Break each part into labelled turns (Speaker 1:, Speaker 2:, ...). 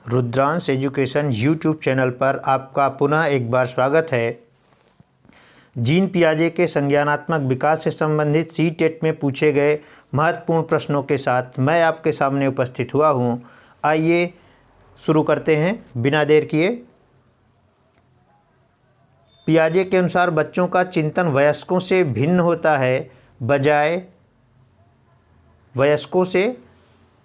Speaker 1: Rudransh education YouTube channel पर आपका पुनः एक बार स्वागत है। जीन पियाजे के संज्ञानात्मक विकास से संबंधित सी-टेट में पूछे गए महत्वपूर्ण प्रश्नों के साथ मैं आपके सामने उपस्थित हुआ हूं। आइए शुरू करते हैं बिना देर किए। पियाजे के अनुसार बच्चों का चिंतन वयस्कों से भिन्न होता है, बजाय वयस्कों से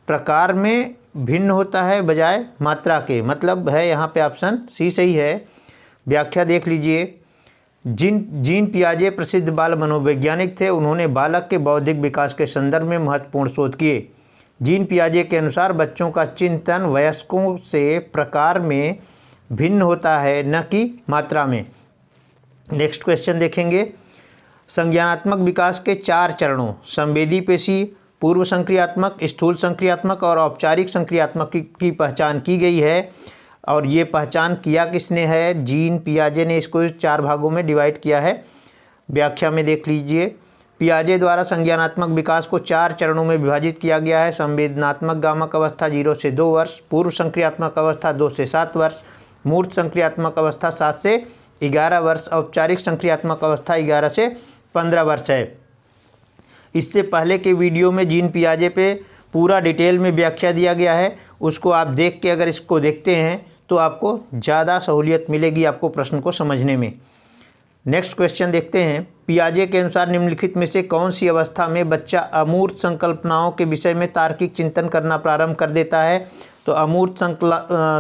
Speaker 1: प्रकार में भिन्न होता है बजाय मात्रा के। मतलब है यहाँ पे ऑप्शन सी सही है। व्याख्या देख लीजिए। जीन पियाजे प्रसिद्ध बाल मनोवैज्ञानिक थे। उन्होंने बालक के बौद्धिक विकास के संदर्भ में महत्वपूर्ण शोध किए। जीन पियाजे के अनुसार बच्चों का चिंतन वयस्कों से प्रकार में भिन्न होता है, न कि मात्रा में। नेक्स्ट क्वेश्चन देखेंगे। संज्ञानात्मक विकास के 4 चरणों संवेदी पेशी, पूर्व संक्रियात्मक, स्थूल संक्रियात्मक और औपचारिक संक्रियात्मक की पहचान की गई है। और ये पहचान किया किसने है? जीन पियाजे ने इसको 4 भागों में डिवाइड किया है। व्याख्या में देख लीजिए। पियाजे द्वारा संज्ञानात्मक विकास को 4 चरणों में विभाजित किया गया है। संवेदनात्मक गामक अवस्था 0 से 2 वर्ष, पूर्व संक्रियात्मक अवस्था 2 से 7 वर्ष, मूर्त संक्रियात्मक अवस्था 7 से 11 वर्ष, औपचारिक संक्रियात्मक अवस्था 11 से 15 वर्ष है। इससे पहले के वीडियो में जीन पियाजे पे पूरा डिटेल में व्याख्या दिया गया है। उसको आप देख के अगर इसको देखते हैं तो आपको ज़्यादा सहूलियत मिलेगी आपको प्रश्न को समझने में। नेक्स्ट क्वेश्चन देखते हैं। पियाजे के अनुसार निम्नलिखित में से कौन सी अवस्था में बच्चा अमूर्त संकल्पनाओं के विषय में तार्किक चिंतन करना प्रारंभ कर देता है? तो अमूर्त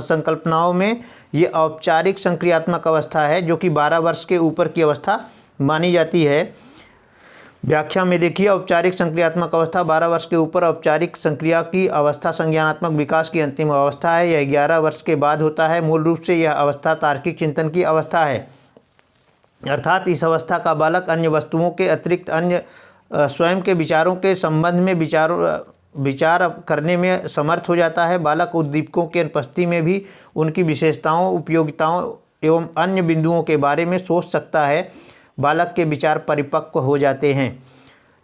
Speaker 1: संकल्पनाओं में ये औपचारिक संक्रियात्मक अवस्था है, जो कि 12 वर्ष के ऊपर की अवस्था मानी जाती है। व्याख्या में देखिए। औपचारिक संक्रियात्मक अवस्था 12 वर्ष के ऊपर औपचारिक संक्रिया की अवस्था संज्ञानात्मक विकास की अंतिम अवस्था है। यह 11 वर्ष के बाद होता है। मूल रूप से यह अवस्था तार्किक चिंतन की अवस्था है, अर्थात इस अवस्था का बालक अन्य वस्तुओं के अतिरिक्त अन्य स्वयं के विचारों के संबंध में विचार करने में समर्थ हो जाता है। बालक उद्दीपकों की अनुपस्थिति में भी उनकी विशेषताओं, उपयोगिताओं एवं अन्य बिंदुओं के बारे में सोच सकता है। बालक के विचार परिपक्व हो जाते हैं।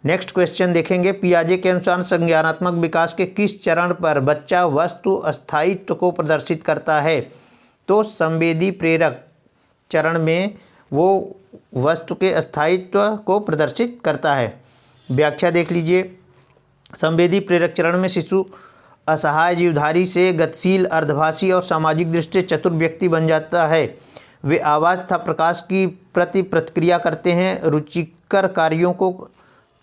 Speaker 1: नेक्स्ट क्वेश्चन देखेंगे। पियाजे के अनुसार संज्ञानात्मक विकास के किस चरण पर बच्चा वस्तु अस्थायित्व को प्रदर्शित करता है? तो संवेदी प्रेरक चरण में वो वस्तु के अस्थायित्व को प्रदर्शित करता है। व्याख्या देख लीजिए। संवेदी प्रेरक चरण में शिशु असहाय जीवधारी से गतिशील, अर्धभाषी और सामाजिक दृष्टि से चतुर व्यक्ति बन जाता है। वे आवाज़ तथा प्रकाश की प्रति प्रतिक्रिया करते हैं, रुचिकर कार्यों को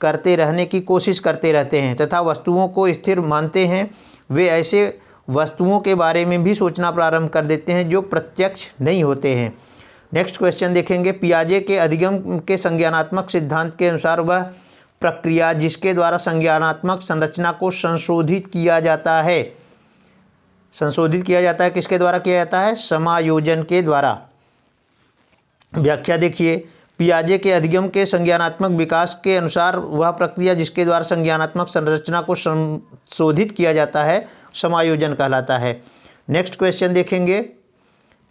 Speaker 1: करते रहने की कोशिश करते रहते हैं तथा वस्तुओं को स्थिर मानते हैं। वे ऐसे वस्तुओं के बारे में भी सोचना प्रारंभ कर देते हैं जो प्रत्यक्ष नहीं होते हैं। नेक्स्ट क्वेश्चन देखेंगे। पियाजे के अधिगम के संज्ञानात्मक सिद्धांत के अनुसार वह प्रक्रिया जिसके द्वारा संज्ञानात्मक संरचना को संशोधित किया जाता है। संशोधित किया जाता है किसके द्वारा किया जाता है? समायोजन के द्वारा। व्याख्या देखिए। पियाजे के अधिगम के संज्ञानात्मक विकास के अनुसार वह प्रक्रिया जिसके द्वारा संज्ञानात्मक संरचना को संशोधित किया जाता है समायोजन कहलाता है। नेक्स्ट क्वेश्चन देखेंगे।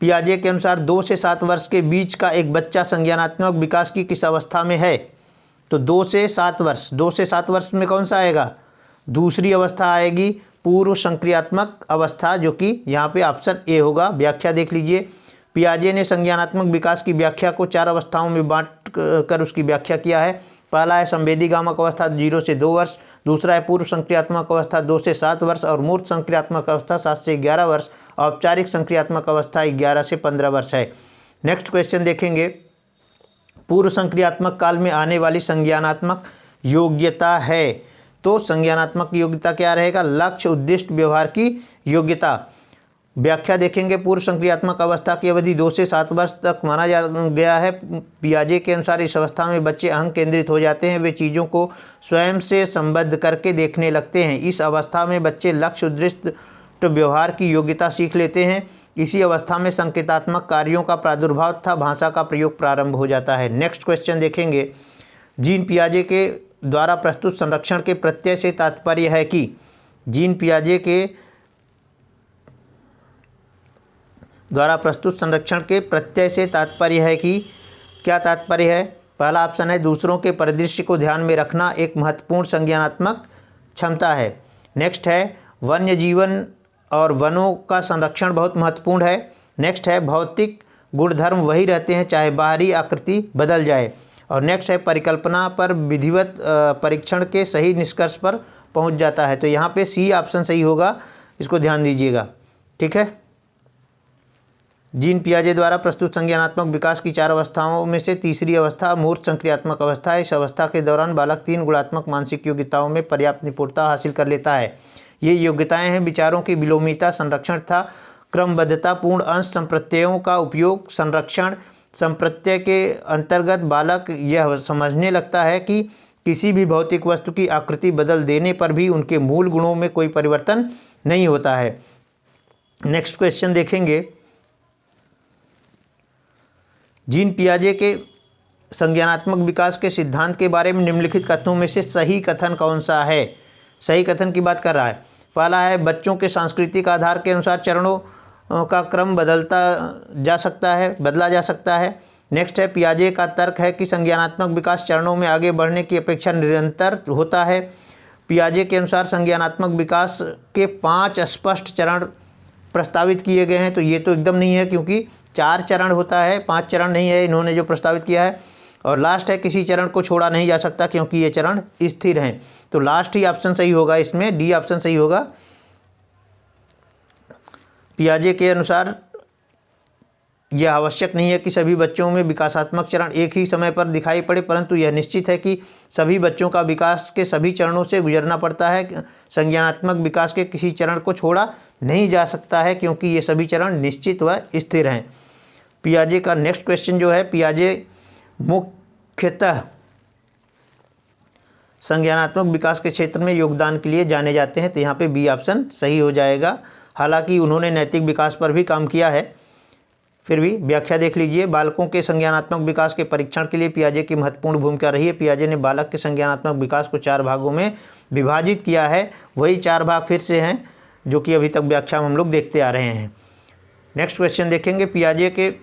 Speaker 1: पियाजे के अनुसार 2 से 7 वर्ष के बीच का एक बच्चा संज्ञानात्मक विकास की किस अवस्था में है? तो 2 से 7 वर्ष। 2 से 7 वर्ष में कौन सा आएगा? दूसरी अवस्था आएगी, पूर्व संक्रियात्मक अवस्था, जो कि यहाँ पे ऑप्शन ए होगा। व्याख्या देख लीजिए। पियाजे ने संज्ञानात्मक विकास की व्याख्या को 4 अवस्थाओं में बांट कर उसकी व्याख्या किया है। पहला है संवेदी गामक अवस्था 0 से 2 वर्ष, दूसरा है पूर्व संक्रियात्मक अवस्था 2 से 7 वर्ष और मूर्त संक्रियात्मक अवस्था 7 से 11 वर्ष, औपचारिक संक्रियात्मक अवस्था 11 से 15 वर्ष है। नेक्स्ट क्वेश्चन देखेंगे। पूर्व संक्रियात्मक काल में आने वाली संज्ञानात्मक योग्यता है। तो संज्ञानात्मक योग्यता क्या रहेगा? लक्ष्य, उद्दिष्ट, व्यवहार की योग्यता। व्याख्या देखेंगे। पूर्व संक्रियात्मक अवस्था की अवधि 2 से 7 वर्ष तक माना गया है। पियाजे के अनुसार इस अवस्था में बच्चे अहं केंद्रित हो जाते हैं। वे चीज़ों को स्वयं से संबद्ध करके देखने लगते हैं। इस अवस्था में बच्चे लक्ष्य, उद्दिष्ट, व्यवहार की योग्यता सीख लेते हैं। इसी अवस्था में संकेतात्मक कार्यों का प्रादुर्भाव तथा भाषा का प्रयोग प्रारंभ हो जाता है। नेक्स्ट क्वेश्चन देखेंगे। जीन पियाजे के द्वारा प्रस्तुत संरक्षण के प्रत्यय से तात्पर्य है कि? जीन पियाजे के द्वारा प्रस्तुत संरक्षण के प्रत्यय से तात्पर्य है कि क्या तात्पर्य है? पहला ऑप्शन है दूसरों के परिदृश्य को ध्यान में रखना एक महत्वपूर्ण संज्ञानात्मक क्षमता है। नेक्स्ट है वन्य जीवन और वनों का संरक्षण बहुत महत्वपूर्ण है। नेक्स्ट है भौतिक गुणधर्म वही रहते हैं चाहे बाहरी आकृति बदल जाए। और नेक्स्ट है परिकल्पना पर विधिवत परीक्षण के सही निष्कर्ष पर पहुंच जाता है। तो यहाँ पे सी ऑप्शन सही होगा, इसको ध्यान दीजिएगा। ठीक है। जीन पियाजे द्वारा प्रस्तुत संज्ञानात्मक विकास की 4 अवस्थाओं में से तीसरी अवस्था मूर्त संक्रियात्मक अवस्था है। इस अवस्था के दौरान बालक 3 गुणात्मक मानसिक योग्यताओं में पर्याप्त निपुणता हासिल कर लेता है। ये योग्यताएं हैं विचारों की विलोमिता, संरक्षण तथा क्रमबद्धता, पूर्ण अंश संप्रत्ययों का उपयोग। संरक्षण संप्रत्यय के अंतर्गत बालक यह समझने लगता है कि किसी भी भौतिक वस्तु की आकृति बदल देने पर भी उनके मूल गुणों में कोई परिवर्तन नहीं होता है। नेक्स्ट क्वेश्चन देखेंगे, जीन पियाजे के संज्ञानात्मक विकास के सिद्धांत के बारे में निम्नलिखित कथनों में से सही कथन कौन सा है। सही कथन की बात कर रहा है। पहला है बच्चों के सांस्कृतिक आधार के अनुसार चरणों का क्रम बदला जा सकता है। नेक्स्ट है पियाजे का तर्क है कि संज्ञानात्मक विकास चरणों में आगे बढ़ने की अपेक्षा निरंतर होता है। पियाजे के अनुसार संज्ञानात्मक विकास के 5 स्पष्ट चरण प्रस्तावित किए गए हैं। तो ये तो एकदम नहीं है, क्योंकि 4 चरण होता है, 5 चरण नहीं है इन्होंने जो प्रस्तावित किया है। और लास्ट है किसी चरण को छोड़ा नहीं जा सकता क्योंकि ये चरण स्थिर हैं। तो लास्ट ही ऑप्शन सही होगा, इसमें डी ऑप्शन सही होगा। पियाजे के अनुसार यह आवश्यक नहीं है कि सभी बच्चों में विकासात्मक चरण एक ही समय पर दिखाई पड़े, परंतु यह निश्चित है कि सभी बच्चों का विकास के सभी चरणों से गुजरना पड़ता है। संज्ञानात्मक विकास के किसी चरण को छोड़ा नहीं जा सकता है क्योंकि ये सभी चरण निश्चित व स्थिर हैं। पियाजे का नेक्स्ट क्वेश्चन जो है, पियाजे मुख्यतः संज्ञानात्मक विकास के क्षेत्र में योगदान के लिए जाने जाते हैं। तो यहाँ पे बी ऑप्शन सही हो जाएगा। हालांकि उन्होंने नैतिक विकास पर भी काम किया है, फिर भी व्याख्या देख लीजिए। बालकों के संज्ञानात्मक विकास के परीक्षण के लिए पियाजे की महत्वपूर्ण भूमिका रही है। पियाजे ने बालक के संज्ञानात्मक विकास को 4 भागों में विभाजित किया है। वही 4 भाग फिर से हैं जो कि अभी तक व्याख्या में हम लोग देखते आ रहे हैं। नेक्स्ट क्वेश्चन देखेंगे, पियाजे के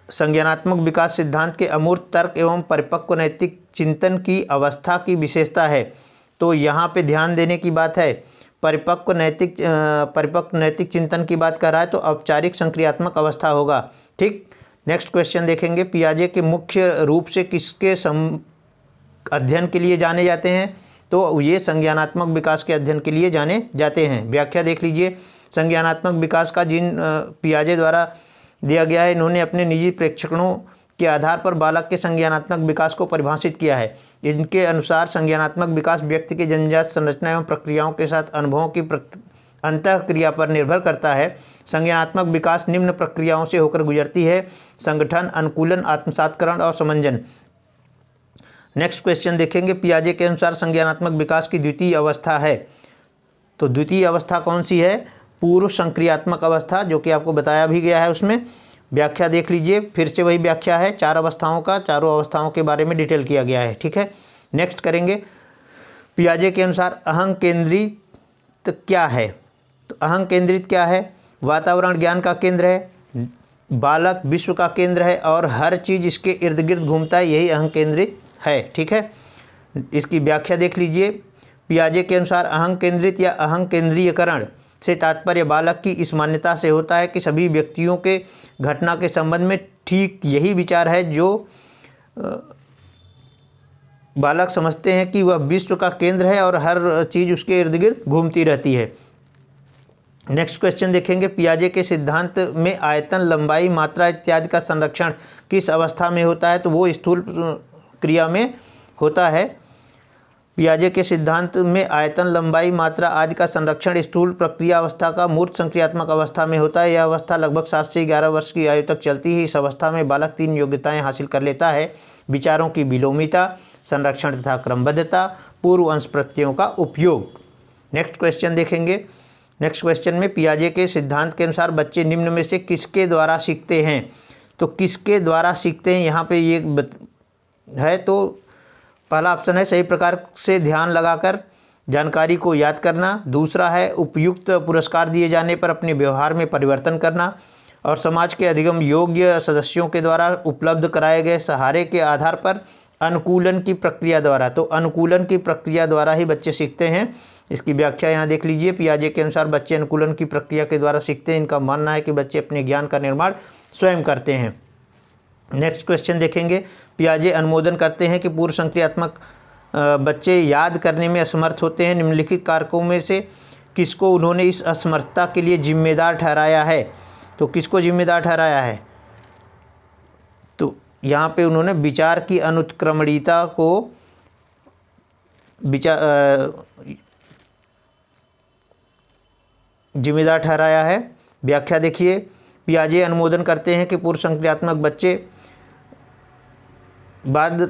Speaker 1: संज्ञानात्मक विकास सिद्धांत के अमूर्त तर्क एवं परिपक्व नैतिक चिंतन की अवस्था की विशेषता है। तो यहाँ पे ध्यान देने की बात है, परिपक्व नैतिक चिंतन की बात कर रहा है तो औपचारिक संक्रियात्मक अवस्था होगा। ठीक। नेक्स्ट क्वेश्चन देखेंगे, पियाजे के मुख्य रूप से किसके अध्ययन के लिए जाने जाते हैं। तो ये संज्ञानात्मक विकास के अध्ययन के लिए जाने जाते हैं। व्याख्या देख लीजिए। संज्ञानात्मक विकास का जिन पियाजे द्वारा दिया गया है, इन्होंने अपने निजी प्रेक्षणों के आधार पर बालक के संज्ञानात्मक विकास को परिभाषित किया है। इनके अनुसार संज्ञानात्मक विकास व्यक्ति के जन्मजात संरचना एवं प्रक्रियाओं के साथ अनुभवों की अंतःक्रिया पर निर्भर करता है। संज्ञानात्मक विकास निम्न प्रक्रियाओं से होकर गुजरती है: संगठन, अनुकूलन, आत्मसात्करण और समंजन। नेक्स्ट क्वेश्चन देखेंगे, पियाजे के अनुसार संज्ञानात्मक विकास की द्वितीय अवस्था है। तो द्वितीय अवस्था कौन सी है? पूर्व संक्रियात्मक अवस्था, जो कि आपको बताया भी गया है। उसमें व्याख्या देख लीजिए, फिर से वही व्याख्या है। 4 अवस्थाओं का, चारों अवस्थाओं के बारे में डिटेल किया गया है। ठीक है। नेक्स्ट करेंगे, पियाजे के अनुसार अहं केंद्रित क्या है। तो अहं केंद्रित क्या है? वातावरण ज्ञान का केंद्र है, बालक विश्व का केंद्र है और हर चीज़ इसके इर्द गिर्द घूमता है, यही अहं केंद्रित है। ठीक है। इसकी व्याख्या देख लीजिए। पियाजे के अनुसार अहं केंद्रित या अहं केंद्रीयकरण से तात्पर्य बालक की इस मान्यता से होता है कि सभी व्यक्तियों के घटना के संबंध में ठीक यही विचार है जो बालक समझते हैं कि वह विश्व का केंद्र है और हर चीज़ उसके इर्द गिर्द घूमती रहती है। नेक्स्ट क्वेश्चन देखेंगे, पियाजे के सिद्धांत में आयतन, लंबाई, मात्रा इत्यादि का संरक्षण किस अवस्था में होता है। तो वो स्थूल क्रिया में होता है। पियाजे के सिद्धांत में आयतन, लंबाई, मात्रा आदि का संरक्षण स्थूल प्रक्रिया अवस्था का मूर्त संक्रियात्मक अवस्था में होता है। यह अवस्था लगभग 7 से 11 वर्ष की आयु तक चलती है। इस अवस्था में बालक 3 योग्यताएं हासिल कर लेता है: विचारों की विलोमिता, संरक्षण तथा क्रमबद्धता, पूर्व अंश प्रत्ययों का उपयोग। नेक्स्ट क्वेश्चन देखेंगे। नेक्स्ट क्वेश्चन में पियाजे के सिद्धांत के अनुसार बच्चे निम्न में से किसके द्वारा सीखते हैं। तो किसके द्वारा सीखते हैं, यहाँ पे ये है। तो पहला ऑप्शन है सही प्रकार से ध्यान लगाकर जानकारी को याद करना। दूसरा है उपयुक्त पुरस्कार दिए जाने पर अपने व्यवहार में परिवर्तन करना। और समाज के अधिगम योग्य सदस्यों के द्वारा उपलब्ध कराए गए सहारे के आधार पर अनुकूलन की प्रक्रिया द्वारा। तो अनुकूलन की प्रक्रिया द्वारा ही बच्चे सीखते हैं। इसकी व्याख्या यहाँ देख लीजिए। पियाजे के अनुसार बच्चे अनुकूलन की प्रक्रिया के द्वारा सीखते हैं। इनका मानना है कि बच्चे अपने ज्ञान का निर्माण स्वयं करते हैं। नेक्स्ट क्वेश्चन देखेंगे। पियाजे अनुमोदन करते हैं कि पूर्व संक्रियात्मक बच्चे याद करने में असमर्थ होते हैं। निम्नलिखित कारकों में से किसको उन्होंने इस असमर्थता के लिए जिम्मेदार ठहराया है? तो किसको जिम्मेदार ठहराया है? तो यहाँ पे उन्होंने विचार की अनुत्क्रमणीयता को जिम्मेदार ठहराया है। व्याख्या देखिए। पियाजे अनुमोदन करते हैं कि पूर्व संक्रियात्मक बच्चे बाद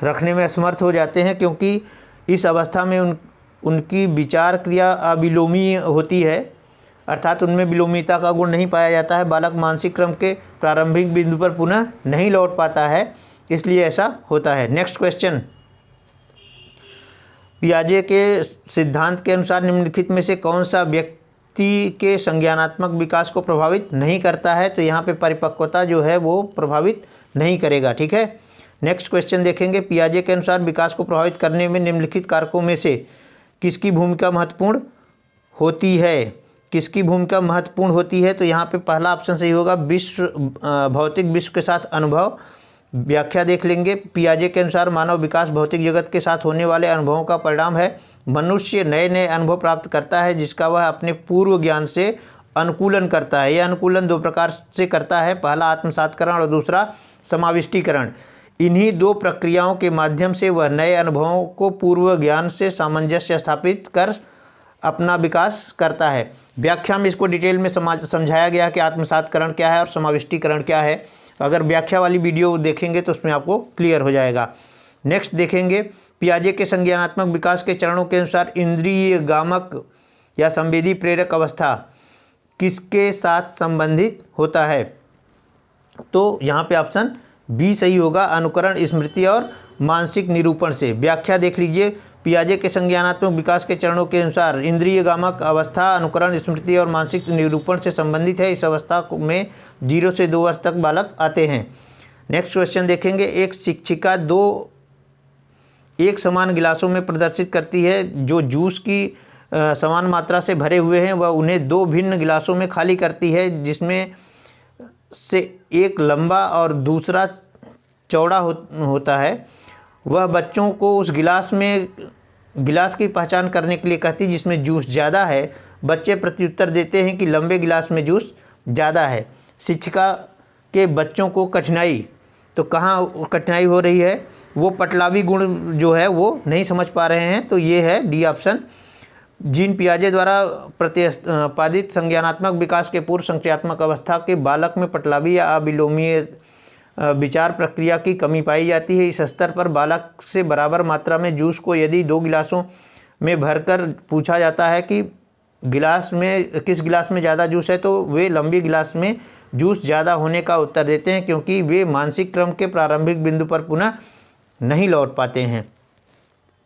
Speaker 1: रखने में असमर्थ हो जाते हैं, क्योंकि इस अवस्था में उनकी विचार क्रिया अविलोमी होती है, अर्थात उनमें विलोमीता का गुण नहीं पाया जाता है। बालक मानसिक क्रम के प्रारंभिक बिंदु पर पुनः नहीं लौट पाता है, इसलिए ऐसा होता है। Next question. पियाजे के सिद्धांत के अनुसार निम्नलिखित में से कौन सा व्यक्ति के संज्ञानात्मक विकास को प्रभावित नहीं करता है? तो यहाँ पे परिपक्वता जो है वो प्रभावित नहीं करेगा। ठीक है। नेक्स्ट क्वेश्चन देखेंगे। पियाजे के अनुसार विकास को प्रभावित करने में निम्नलिखित कारकों में से किसकी भूमिका महत्वपूर्ण होती है? किसकी भूमिका महत्वपूर्ण होती है? तो यहाँ पे पहला ऑप्शन सही होगा, भौतिक विश्व के साथ अनुभव। व्याख्या देख लेंगे। पियाजे के अनुसार मानव विकास भौतिक जगत के साथ होने वाले अनुभवों का परिणाम है। मनुष्य नए नए अनुभव प्राप्त करता है जिसका वह अपने पूर्व ज्ञान से अनुकूलन करता है। यह अनुकूलन दो प्रकार से करता है, पहला आत्मसात्करण और दूसरा समाविष्टीकरण। इन्हीं दो प्रक्रियाओं के माध्यम से वह नए अनुभवों को पूर्व ज्ञान से सामंजस्य स्थापित कर अपना विकास करता है। व्याख्या में इसको डिटेल में समझाया गया कि आत्मसात्करण क्या है और समाविष्टीकरण क्या है। अगर व्याख्या वाली वीडियो देखेंगे तो उसमें आपको क्लियर हो जाएगा। नेक्स्ट देखेंगे। पियाजे के संज्ञानात्मक विकास के चरणों के अनुसार इंद्रिय गामक या संवेदी प्रेरक अवस्था किसके साथ संबंधित होता है? तो यहाँ पे ऑप्शन बी सही होगा, अनुकरण, स्मृति और मानसिक निरूपण से। व्याख्या देख लीजिए। पियाजे के संज्ञानात्मक विकास के चरणों के अनुसार इंद्रिय गामक अवस्था अनुकरण, स्मृति और मानसिक निरूपण से संबंधित है। इस अवस्था में 0 से 2 वर्ष तक बालक आते हैं। नेक्स्ट क्वेश्चन देखेंगे। एक शिक्षिका 2 एक समान गिलासों में प्रदर्शित करती है जो जूस की समान मात्रा से भरे हुए हैं। वह उन्हें 2 भिन्न गिलासों में खाली करती है, जिसमें से एक लंबा और दूसरा चौड़ा होता है। वह बच्चों को उस गिलास की पहचान करने के लिए कहती है जिसमें जूस ज़्यादा है। बच्चे प्रत्युत्तर देते हैं कि लंबे गिलास में जूस ज़्यादा है। शिक्षिका के बच्चों को कठिनाई, तो कहाँ कठिनाई हो रही है? वो पटलावी गुण जो है वो नहीं समझ पा रहे हैं। तो ये है डी ऑप्शन। जीन पियाजे द्वारा प्रतिपादित संज्ञानात्मक विकास के पूर्व संक्रियात्मक अवस्था के बालक में पटलावी या अविलोमीय विचार प्रक्रिया की कमी पाई जाती है। इस स्तर पर बालक से बराबर मात्रा में जूस को यदि 2 गिलासों में भरकर पूछा जाता है कि किस गिलास में ज़्यादा जूस है, तो वे लंबी गिलास में जूस ज़्यादा होने का उत्तर देते हैं, क्योंकि वे मानसिक क्रम के प्रारंभिक बिंदु पर पुनः नहीं लौट पाते हैं।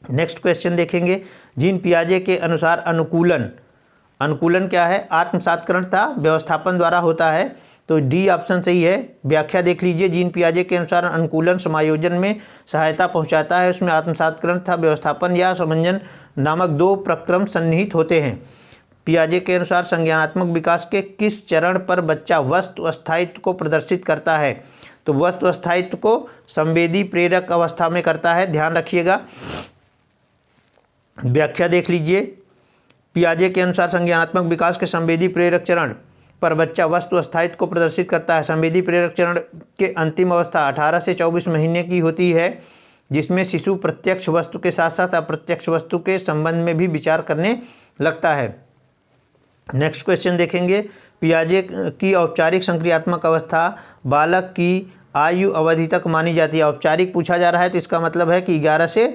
Speaker 1: नेक्स्ट क्वेश्चन देखेंगे। जीन पियाजे के अनुसार अनुकूलन क्या है? आत्मसात्करण तथा व्यवस्थापन द्वारा होता है। तो डी ऑप्शन सही है। व्याख्या देख लीजिए। जीन पियाजे के अनुसार अनुकूलन समायोजन में सहायता पहुंचाता है। उसमें आत्मसात्करण तथा व्यवस्थापन या समंजन नामक 2 प्रक्रम सन्निहित होते हैं। पियाजे के अनुसार संज्ञानात्मक विकास के किस चरण पर बच्चा वस्तु अस्थायित्व को प्रदर्शित करता है? तो वस्तु अस्थायित्व को संवेदी प्रेरक अवस्था में करता है, ध्यान रखिएगा। व्याख्या देख लीजिए। पियाजे के अनुसार संज्ञानात्मक विकास के संवेदी प्रेरक चरण पर बच्चा वस्तु अस्थायित्व को प्रदर्शित करता है। संवेदी प्रेरक चरण के अंतिम अवस्था 18 से 24 महीने की होती है, जिसमें शिशु प्रत्यक्ष वस्तु के साथ साथ अप्रत्यक्ष वस्तु के संबंध में भी विचार करने लगता है। नेक्स्ट क्वेश्चन देखेंगे। पियाजे की औपचारिक संक्रियात्मक अवस्था बालक की आयु अवधि तक मानी जाती है। औपचारिक पूछा जा रहा है तो इसका मतलब है कि 11 से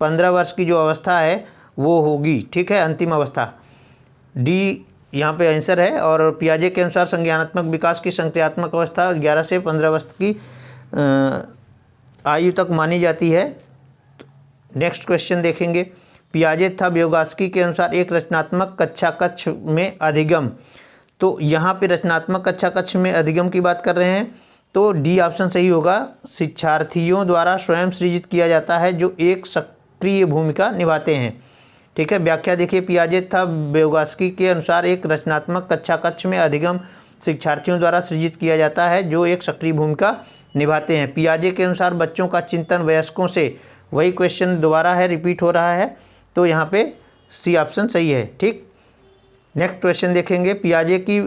Speaker 1: 15 वर्ष की जो अवस्था है वो होगी। ठीक है, अंतिम अवस्था डी यहाँ पे आंसर है। और पियाजे के अनुसार संज्ञानात्मक विकास की संक्रियात्मक अवस्था 11 से 15 वर्ष की आयु तक मानी जाती है। नेक्स्ट क्वेश्चन देखेंगे। पियाजे तथा व्योगास्की के अनुसार एक रचनात्मक कक्षा कक्ष में अधिगम, तो यहाँ पे रचनात्मक कक्षा कक्ष में अधिगम की बात कर रहे हैं, तो डी ऑप्शन सही होगा। शिक्षार्थियों द्वारा स्वयं सृजित किया जाता है जो एक सक्रिय भूमिका निभाते हैं। ठीक है। व्याख्या देखिए, पियाजे तथा vygotsky के अनुसार एक रचनात्मक कक्षा कक्ष में अधिगम शिक्षार्थियों द्वारा सृजित किया जाता है जो एक सक्रिय भूमिका निभाते हैं। पियाजे के अनुसार बच्चों का चिंतन वयस्कों से, वही क्वेश्चन दोबारा है, रिपीट हो रहा है, तो यहाँ पे सी ऑप्शन सही है। ठीक, नेक्स्ट क्वेश्चन देखेंगे, पियाजे की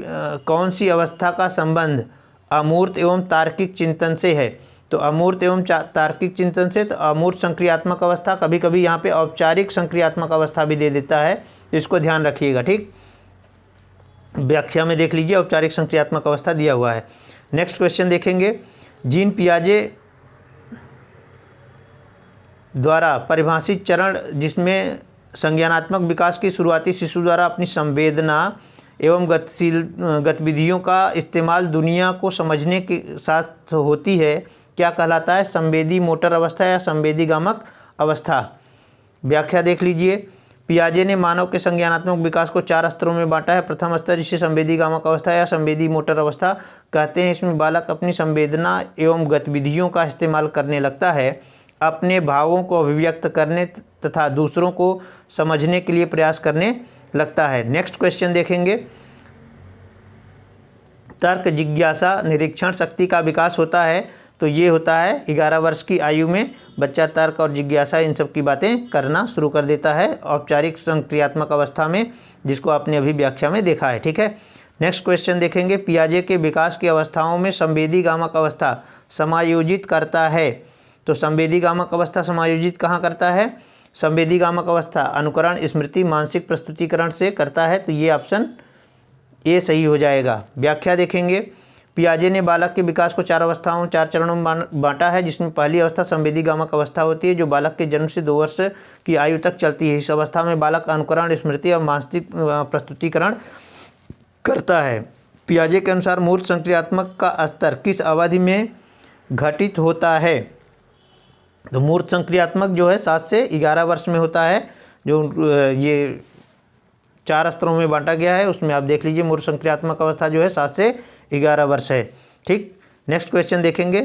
Speaker 1: कौन सी अवस्था का संबंध अमूर्त एवं तार्किक चिंतन से है? तो अमूर्त एवं तार्किक चिंतन से, तो अमूर्त संक्रियात्मक अवस्था, कभी कभी यहाँ पे औपचारिक संक्रियात्मक अवस्था भी दे देता है, तो इसको ध्यान रखिएगा। ठीक, व्याख्या में देख लीजिए, औपचारिक संक्रियात्मक अवस्था दिया हुआ है। नेक्स्ट क्वेश्चन देखेंगे, जीन पियाजे द्वारा परिभाषित चरण जिसमें संज्ञानात्मक विकास की शुरुआती शिशु द्वारा अपनी संवेदना एवं गतिशील गतिविधियों का इस्तेमाल दुनिया को समझने के साथ होती है, क्या कहलाता है? संवेदी मोटर अवस्था या संवेदी गामक अवस्था। व्याख्या देख लीजिए, पियाजे ने मानव के संज्ञानात्मक विकास को 4 स्तरों में बांटा है। प्रथम स्तर जिसे संवेदी गामक अवस्था या संवेदी मोटर अवस्था कहते हैं, इसमें बालक अपनी संवेदना एवं गतिविधियों का इस्तेमाल करने लगता है, अपने भावों को अभिव्यक्त करने तथा दूसरों को समझने के लिए प्रयास करने लगता है। नेक्स्ट क्वेश्चन देखेंगे, तर्क, जिज्ञासा, निरीक्षण शक्ति का विकास होता है, तो ये होता है 11 वर्ष की आयु में बच्चा तर्क और जिज्ञासा इन सब की बातें करना शुरू कर देता है, औपचारिक संक्रियात्मक अवस्था में, जिसको आपने अभी व्याख्या में देखा है। ठीक है, नेक्स्ट क्वेश्चन देखेंगे, पियाजे के विकास की अवस्थाओं में संवेदी गामक अवस्था समायोजित करता है, तो संवेदी गामक अवस्था समायोजित कहाँ करता है? संवेदी गामक अवस्था अनुकरण, स्मृति, मानसिक प्रस्तुतिकरण से करता है, तो ये ऑप्शन ए सही हो जाएगा। व्याख्या देखेंगे, पियाजे ने बालक के विकास को 4 अवस्थाओं 4 चरणों में बांटा है, जिसमें पहली अवस्था संवेदी गामक अवस्था होती है, जो बालक के जन्म से 2 वर्ष की आयु तक चलती है। इस अवस्था में बालक अनुकरण, स्मृति और मानसिक प्रस्तुतिकरण करता है। पियाजे के अनुसार मूर्त संक्रियात्मक का स्तर किस अवधि में घटित होता है? तो मूर्त संक्रियात्मक जो है 7 से 11 वर्ष में होता है, जो ये 4 स्तरों में बांटा गया है, उसमें आप देख लीजिए मूर्त संक्रियात्मक अवस्था जो है 7 से 11 वर्ष है। ठीक, नेक्स्ट क्वेश्चन देखेंगे,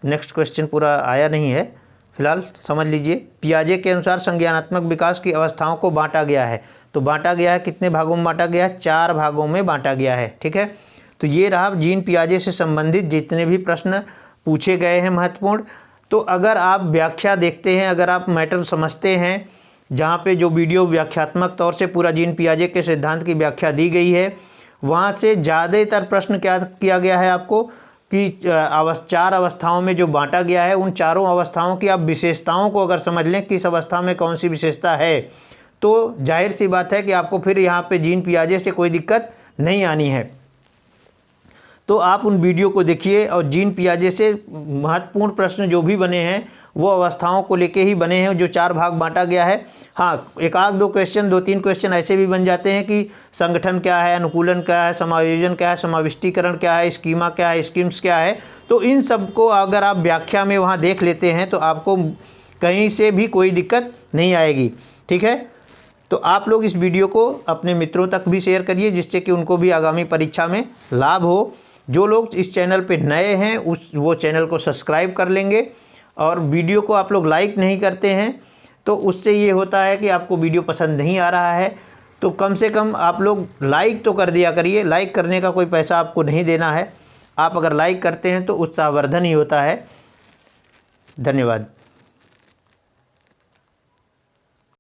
Speaker 1: नेक्स्ट क्वेश्चन पूरा आया नहीं है, फिलहाल समझ लीजिए। पियाजे के अनुसार संज्ञानात्मक विकास की अवस्थाओं को बांटा गया है, तो बांटा गया है, कितने भागों में बांटा गया है? 4 भागों में बांटा गया है। ठीक है, तो ये रहा जीन पियाजे से संबंधित जितने भी प्रश्न पूछे गए हैं महत्वपूर्ण। तो अगर आप व्याख्या देखते हैं, अगर आप मैटर समझते हैं, जहाँ पे जो वीडियो व्याख्यात्मक तौर से पूरा जीन पियाजे के सिद्धांत की व्याख्या दी गई है, वहाँ से ज़्यादातर प्रश्न क्या किया गया है आपको कि 4 अवस्थाओं में जो बांटा गया है, उन चारों अवस्थाओं की आप विशेषताओं को अगर समझ लें, किस अवस्था में कौन सी विशेषता है, तो जाहिर सी बात है कि आपको फिर यहाँ पे जीन पियाजे से कोई दिक्कत नहीं आनी है। तो आप उन वीडियो को देखिए, और जीन पियाजे से महत्वपूर्ण प्रश्न जो भी बने हैं वो अवस्थाओं को लेके ही बने हैं, जो 4 भाग बांटा गया है। हाँ, 1-2 क्वेश्चन, 2-3 क्वेश्चन ऐसे भी बन जाते हैं कि संगठन क्या है, अनुकूलन क्या है, समायोजन क्या है, समाविष्टीकरण क्या है, स्कीमा क्या है, स्कीम्स क्या है। तो इन सब को अगर आप व्याख्या में वहाँ देख लेते हैं तो आपको कहीं से भी कोई दिक्कत नहीं आएगी। ठीक है, तो आप लोग इस वीडियो को अपने मित्रों तक भी शेयर करिए, जिससे कि उनको भी आगामी परीक्षा में लाभ हो। जो लोग इस चैनल पे नए हैं वो चैनल को सब्सक्राइब कर लेंगे, और वीडियो को आप लोग लाइक नहीं करते हैं तो उससे ये होता है कि आपको वीडियो पसंद नहीं आ रहा है। तो कम से कम आप लोग लाइक तो कर दिया करिए, लाइक करने का कोई पैसा आपको नहीं देना है। आप अगर लाइक करते हैं तो उत्साहवर्धन ही होता है। धन्यवाद।